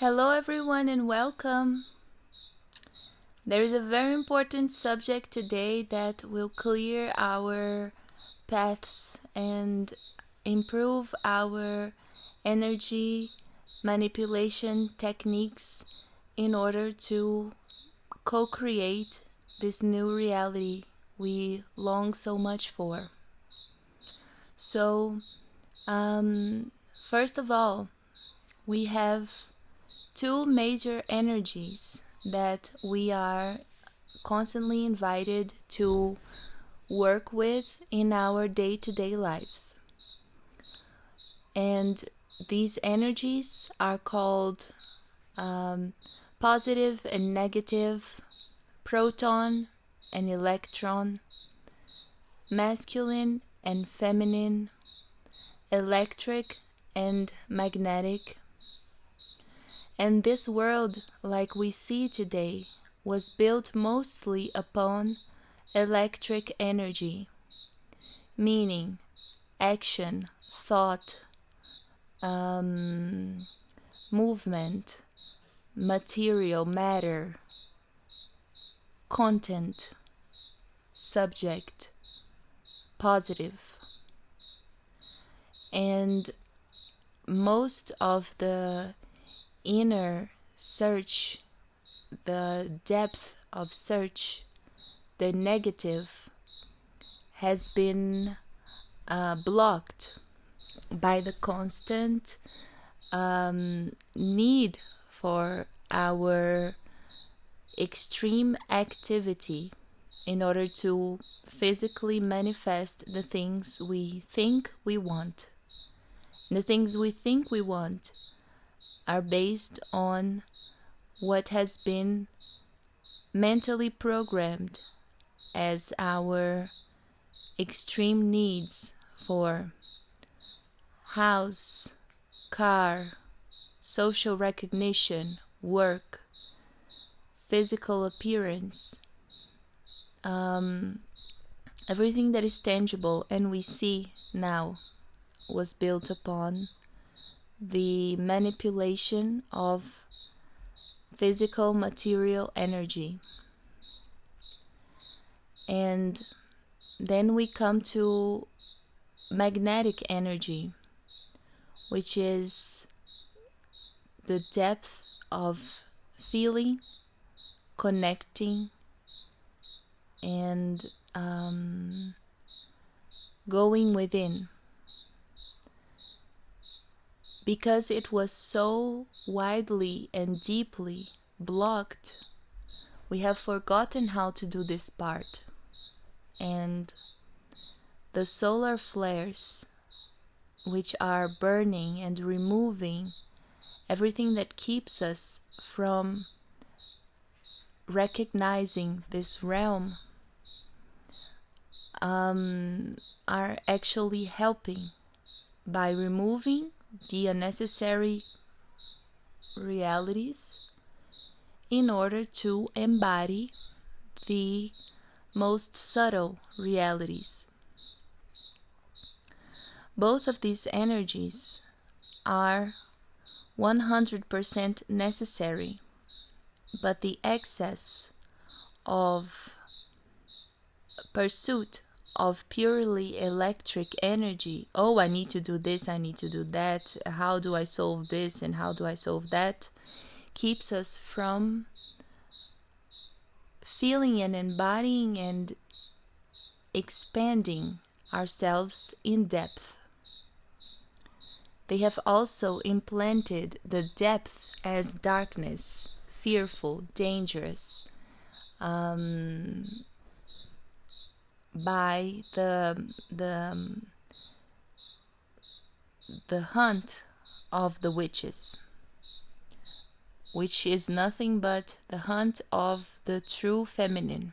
Hello everyone and welcome. There is a very important subject today that will clear our paths and improve our energy manipulation techniques in order to co-create this new reality we long so much for. So, first of all, we have two major energies that we are constantly invited to work with in our day-to-day lives. And these energies are called positive and negative, proton and electron, masculine and feminine, electric and magnetic. And this world, like we see today, was built mostly upon electric energy, meaning action, thought, movement, material, matter, content, subject, positive. And most of the inner search, the depth of search, the negative, has been blocked by the constant need for our extreme activity in order to physically manifest the things we think we want. The things we think we want are based on what has been mentally programmed as our extreme needs for house, car, social recognition, work, physical appearance, everything that is tangible and we see now was built upon the manipulation of physical material energy. And then we come to magnetic energy, which is the depth of feeling, connecting, and going within. Because it was so widely and deeply blocked, we have forgotten how to do this part. And the solar flares, which are burning and removing everything that keeps us from recognizing this realm, are actually helping by removing the unnecessary realities in order to embody the most subtle realities. Both of these energies are 100% necessary, but the excess of pursuit of purely electric energy, oh, I need to do this, I need to do that, how do I solve this and how do I solve that, keeps us from feeling and embodying and expanding ourselves in depth. They have also implanted the depth as darkness, fearful, dangerous, by the hunt of the witches, which is nothing but the hunt of the true feminine.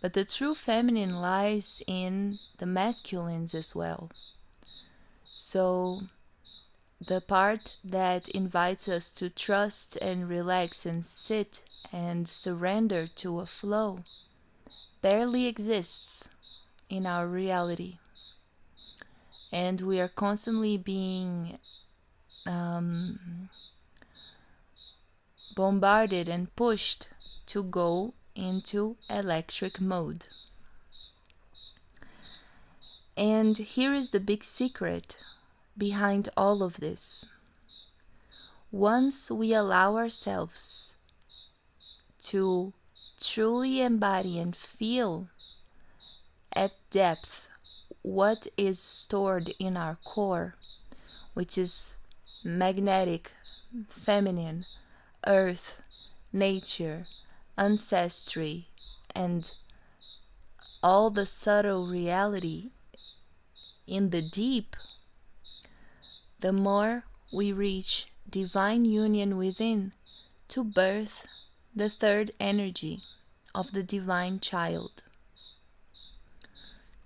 But the true feminine lies in the masculines as well. So the part that invites us to trust and relax and sit and surrender to a flow barely exists in our reality. And we are constantly being bombarded and pushed to go into electric mode. And here is the big secret behind all of this. Once we allow ourselves to truly embody and feel at depth what is stored in our core, which is magnetic, feminine, earth, nature, ancestry, and all the subtle reality in the deep, the more we reach divine union within to birth the third energy of the divine child.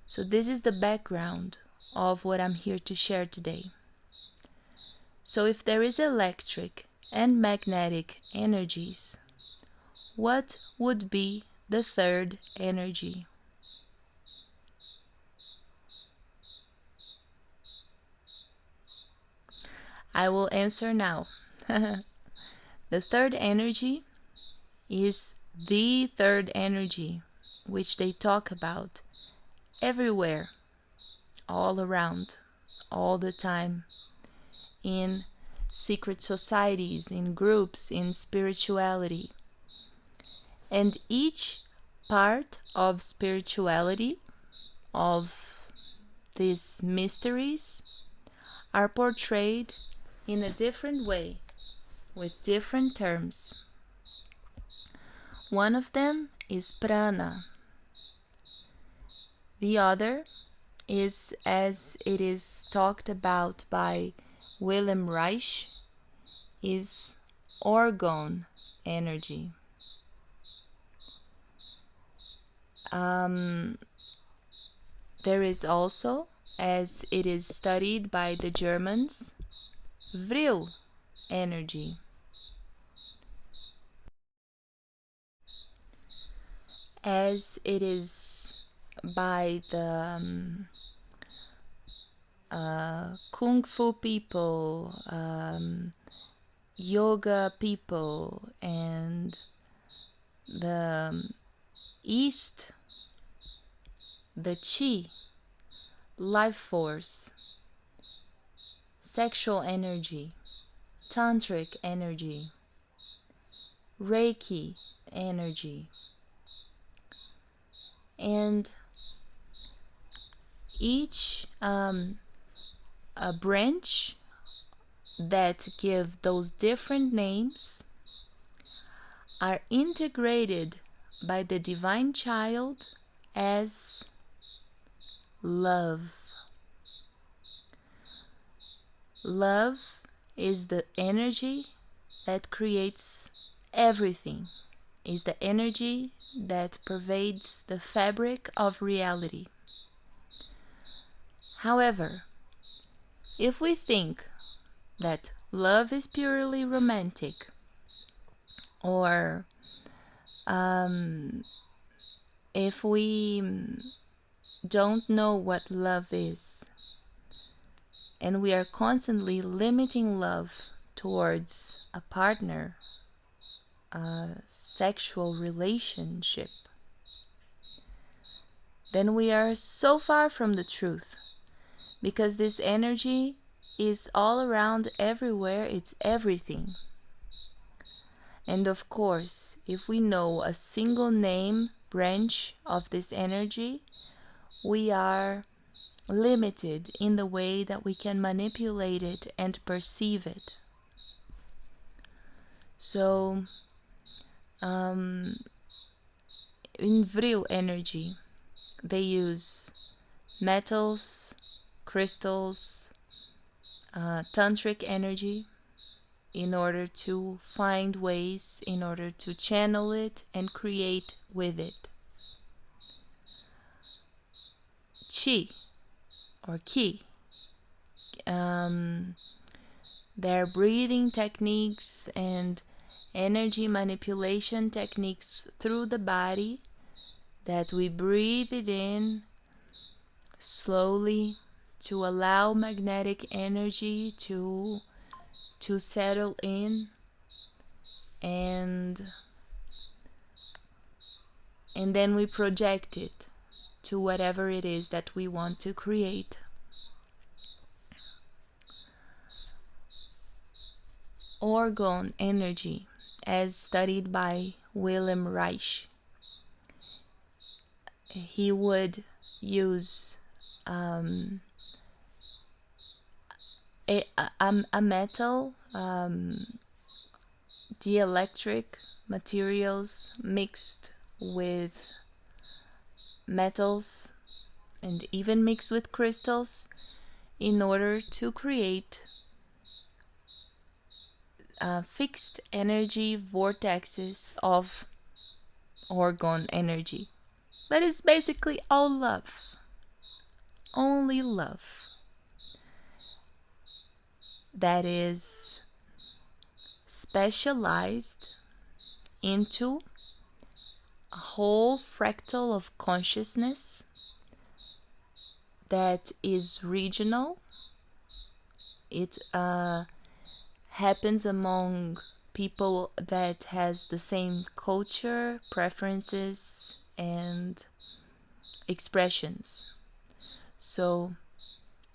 So this is the background of what I'm here to share today. So if there is electric and magnetic energies, what would be the third energy? I will answer now. The third energy is the third energy, which they talk about everywhere, all around, all the time, in secret societies, in groups, in spirituality. And each part of spirituality, of these mysteries, are portrayed in a different way, with different terms. One of them is Prana. The other is, as it is talked about by Wilhelm Reich, is Orgone energy. There is also, as it is studied by the Germans, Vril energy. As it is by the Kung Fu people, yoga people, and the East, the Chi, life force, sexual energy, tantric energy, Reiki energy, and each a branch that give those different names are integrated by the divine child as love. Love is the energy that creates everything, is the energy that pervades the fabric of reality. However, if we think that love is purely romantic, or if we don't know what love is, and we are constantly limiting love towards a partner, a sexual relationship, then we are so far from the truth, because this energy is all around, everywhere, it's everything. And of course, if we know a single name branch of this energy, we are limited in the way that we can manipulate it and perceive it. So, in Vril energy, they use metals, crystals, tantric energy, in order to find ways, in order to channel it and create with it. Chi, or Ki, their breathing techniques and energy manipulation techniques through the body, that we breathe it in slowly to allow magnetic energy to settle in, and then we project it to whatever it is that we want to create. Orgone energy, as studied by Wilhelm Reich, he would use a metal, dielectric materials mixed with metals and even mixed with crystals in order to create fixed energy vortexes of orgone energy. But it's basically all love. Only love. That is specialized into a whole fractal of consciousness that is regional. It happens among people that has the same culture, preferences, and expressions. So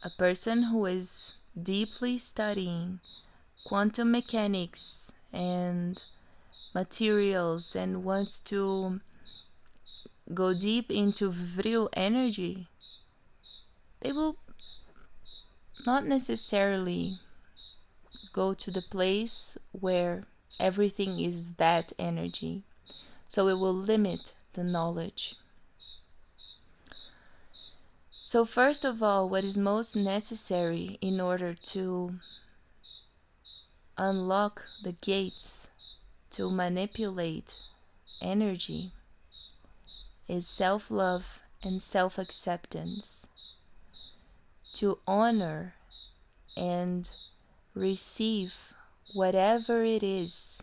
a person who is deeply studying quantum mechanics and materials and wants to go deep into Vril energy, they will not necessarily go to the place where everything is that energy. So it will limit the knowledge. So first of all, what is most necessary in order to unlock the gates to manipulate energy is self-love and self-acceptance. To honor and receive whatever it is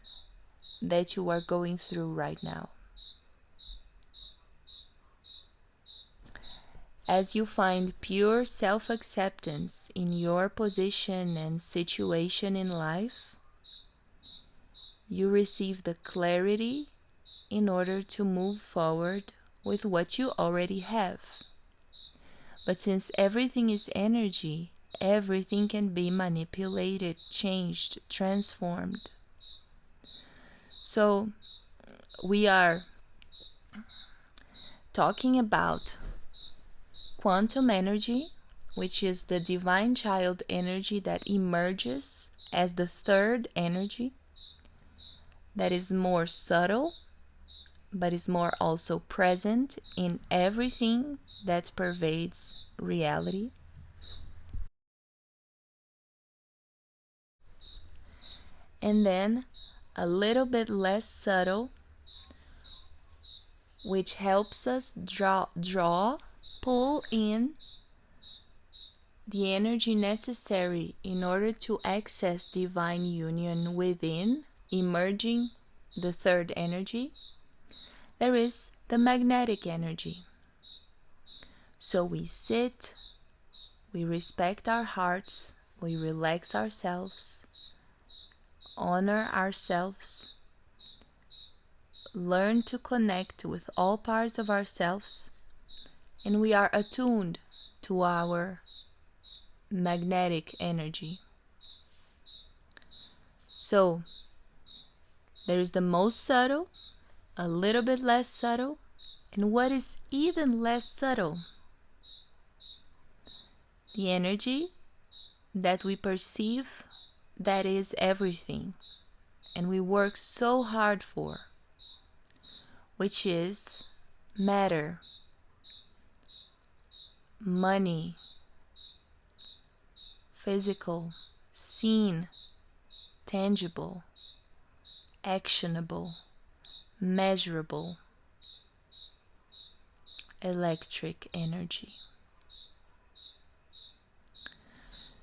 that you are going through right now. As you find pure self-acceptance in your position and situation in life, you receive the clarity in order to move forward with what you already have. But since everything is energy, everything can be manipulated, changed, transformed. So we are talking about quantum energy, which is the divine child energy that emerges as the third energy, that is more subtle, but is more also present in everything that pervades reality. And then a little bit less subtle, which helps us pull in the energy necessary in order to access divine union within, emerging the third energy. There is the magnetic energy. So we sit, we respect our hearts, we relax ourselves, honor ourselves, learn to connect with all parts of ourselves, and we are attuned to our magnetic energy. So there is the most subtle, a little bit less subtle, and what is even less subtle? The energy that we perceive that is everything, and we work so hard for, which is matter, money, physical, seen, tangible, actionable, measurable, electric energy.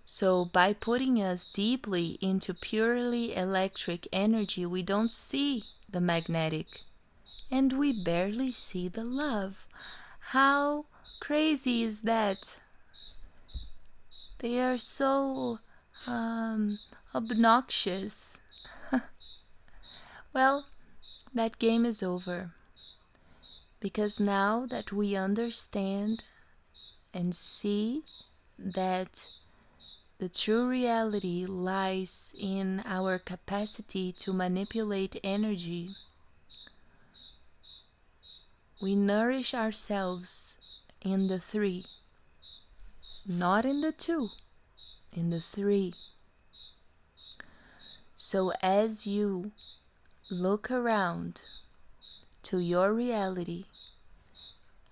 So by putting us deeply into purely electric energy, we don't see the magnetic, and we barely see the love. How crazy is that? They are so obnoxious. Well, that game is over. Because now that we understand and see that the true reality lies in our capacity to manipulate energy, we nourish ourselves in the three, not in the two, in the three. So as you look around to your reality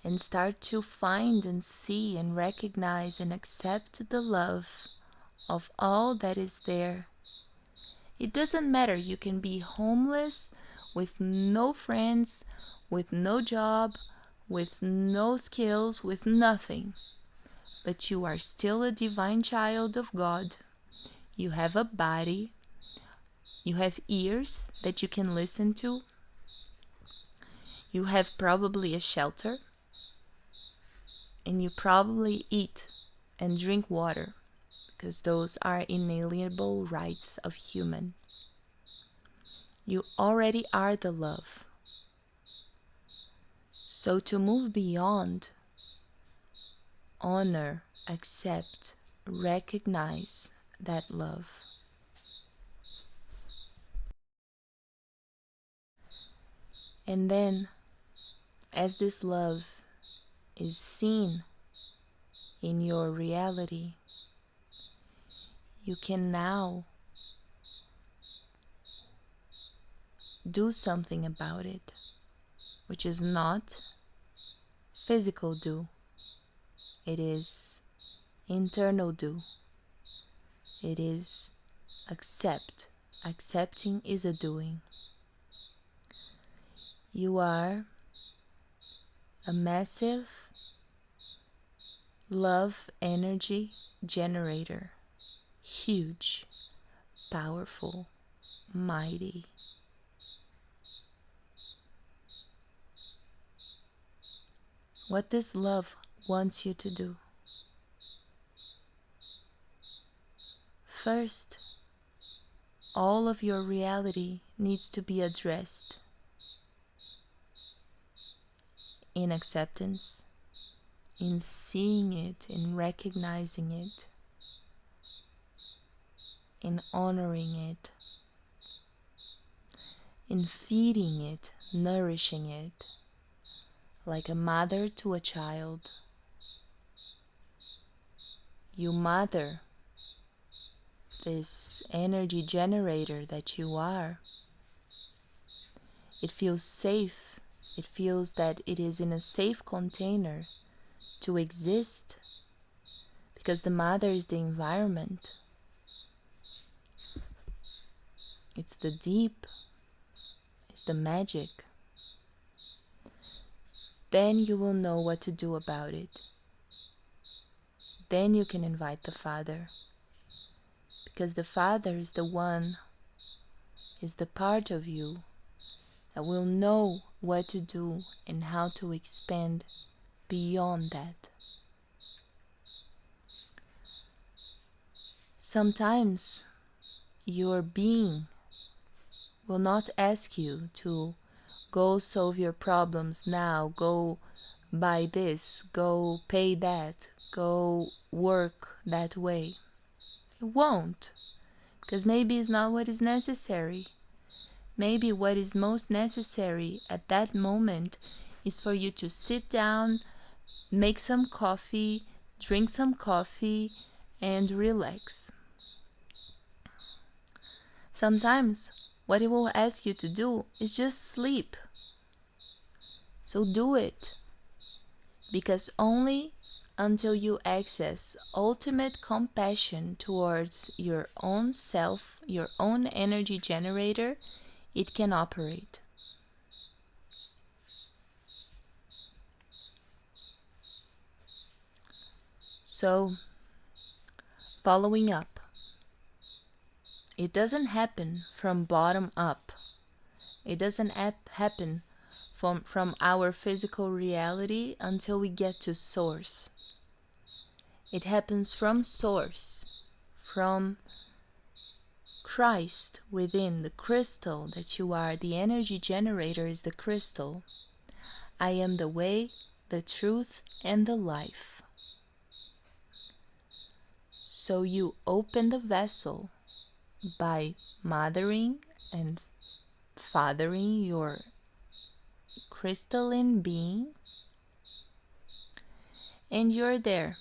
and start to find and see and recognize and accept the love of all that is there, it doesn't matter. You can be homeless with no friends, with no job, with no skills, with nothing. But you are still a divine child of God. You have a body. You have ears that you can listen to. You have probably a shelter. And you probably eat and drink water, because those are inalienable rights of human. You already are the love. So to move beyond, honor, accept, recognize that love. And then, as this love is seen in your reality, you can now do something about it, which is not physical do. It is internal do. It is accept. Accepting is a doing. You are a massive love energy generator. Huge, powerful, mighty. What this love wants you to do. First, all of your reality needs to be addressed in acceptance, in seeing it, in recognizing it, in honoring it, in feeding it, nourishing it, like a mother to a child. You mother this energy generator that you are. It feels safe. It feels that it is in a safe container to exist, because the mother is the environment. It's the deep. It's the magic. Then you will know what to do about it. Then you can invite the Father, because the Father is the one, is the part of you that will know what to do and how to expand beyond that. Sometimes your being will not ask you to go solve your problems now, go buy this, go pay that, go work that way. It won't, because maybe it's not what is necessary. Maybe what is most necessary at that moment is for you to sit down, make some coffee, drink some coffee, and relax. Sometimes what it will ask you to do is just sleep. So do it, because only until you access ultimate compassion towards your own self, your own energy generator, it can operate. So, following up, it doesn't happen from bottom up. It doesn't happen from our physical reality until we get to source. It happens from source, from Christ within, the crystal that you are, the energy generator is the crystal. I am the way, the truth, and the life. So you open the vessel by mothering and fathering your crystalline being, and you're there,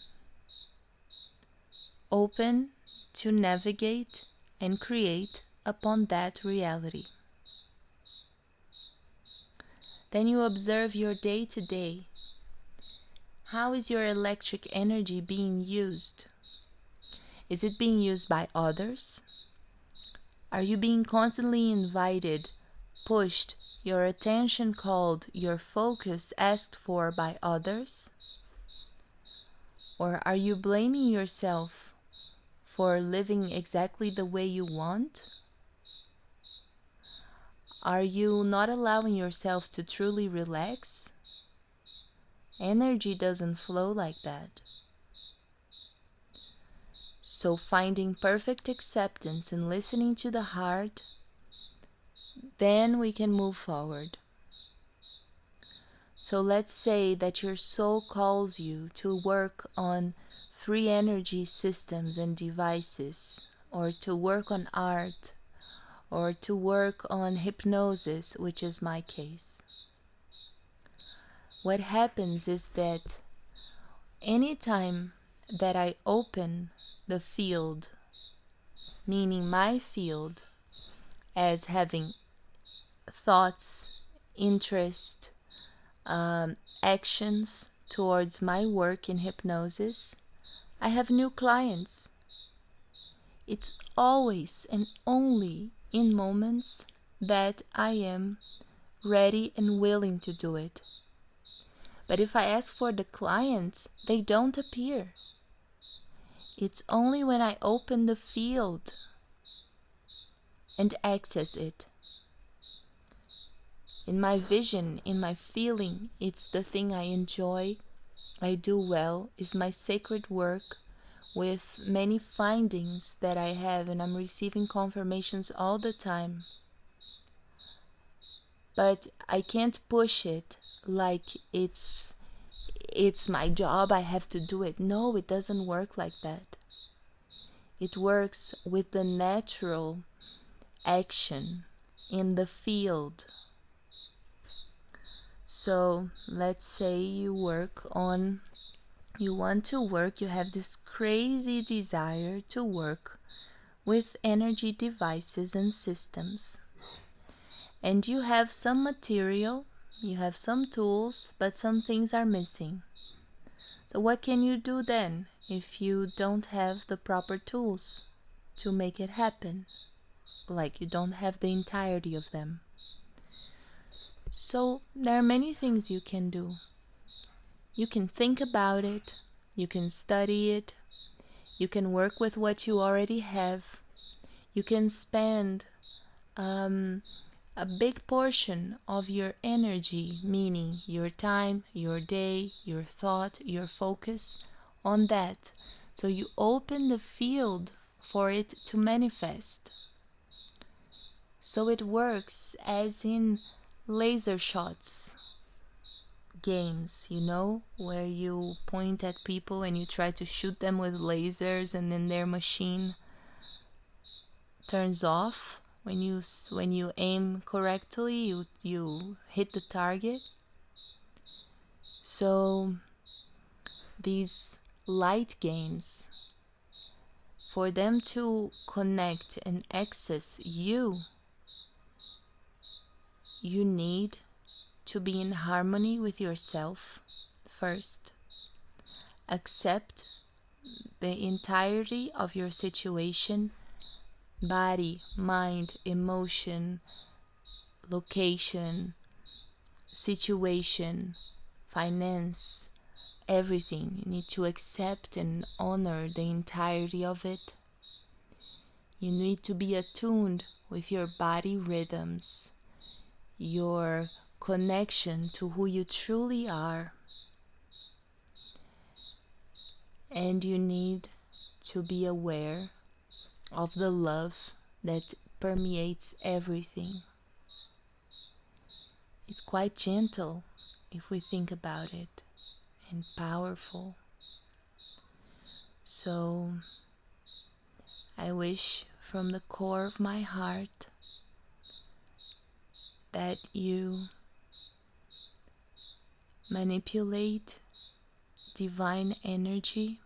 open to navigate and create upon that reality. Then you observe your day to day. How is your electric energy being used? Is it being used by others? Are you being constantly invited, pushed, your attention called, your focus asked for by others? Or are you blaming yourself for living exactly the way you want? Are you not allowing yourself to truly relax? Energy doesn't flow like that. So finding perfect acceptance and listening to the heart, then we can move forward. So let's say that your soul calls you to work on free energy systems and devices, or to work on art, or to work on hypnosis, which is my case. What happens is that anytime that I open the field, meaning my field, as having thoughts, interest, actions towards my work in hypnosis, I have new clients. It's always and only in moments that I am ready and willing to do it. But if I ask for the clients, they don't appear. It's only when I open the field and access it. In my vision, in my feeling, it's the thing I enjoy, I do well, is my sacred work with many findings that I have, and I'm receiving confirmations all the time. But I can't push it like it's my job, I have to do it. No, it doesn't work like that. It works with the natural action in the field. So let's say you want to work, you have this crazy desire to work with energy devices and systems. And you have some material, you have some tools, but some things are missing. So what can you do then if you don't have the proper tools to make it happen? Like you don't have the entirety of them. So there are many things you can do. You can think about it, you can study it, you can work with what you already have, you can spend a big portion of your energy, meaning your time, your day, your thought, your focus on that. So you open the field for it to manifest. So it works as in laser shots games, where you point at people and you try to shoot them with lasers, and then their machine turns off when you aim correctly. You hit the target. So these light games, for them to connect and access you need to be in harmony with yourself first. Accept the entirety of your situation, body, mind, emotion, location, situation, finance, everything. You need to accept and honor the entirety of it. You need to be attuned with your body rhythms, your connection to who you truly are. And you need to be aware of the love that permeates everything. It's quite gentle if we think about it, and powerful. So I wish from the core of my heart that you manipulate divine energy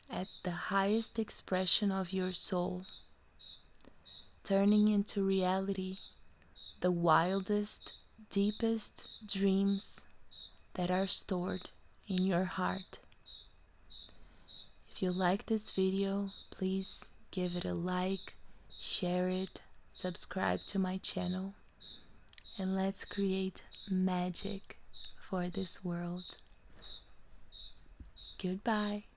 at the highest expression of your soul, turning into reality the wildest, deepest dreams that are stored in your heart. If you like this video, please give it a like, share it, subscribe to my channel, and let's create magic for this world. Goodbye.